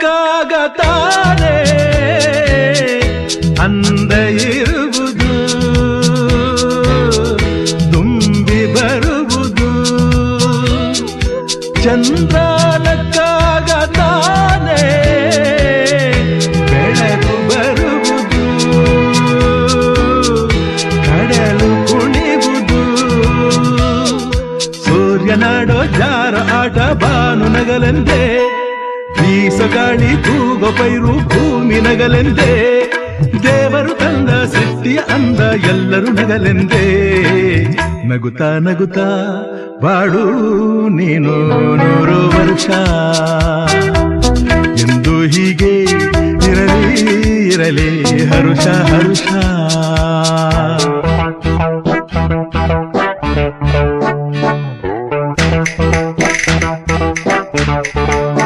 ನಕ್ಕಾಗತಾನೆ ಅಂದ ಇರುವುದು ತುಂಬಿ ಬರುವುದು ಚಂದ್ರ ನಕ್ಕಾಗತಾನೆ ಬೆಳಕು ಬರುವುದು ಕಡಲು ಕುಣಿವುದು ಸೂರ್ಯನಾಡೋ ಜಾರ ಆಟ ಬಾನು ನಗಲೆಂದೇ ಬೀಸೋ ಗಾಳಿ ತೂಗೋ ಪೈರು ಭೂಮಿ ನಗಲೆಂದೇ ದೇವರು ತಂದ ಸೃಷ್ಟಿಯ ಅಂದ ಎಲ್ಲರೂ ನಗಲೆಂದೇ ನಗುತ್ತಾ ನಗುತ್ತಾ ಬಾಳು ನೀನು 100 ವರ್ಷ ಎಂದು ಹೀಗೆ ಇರಲಿ ಇರಲಿ ಹರುಷ ಹರುಷ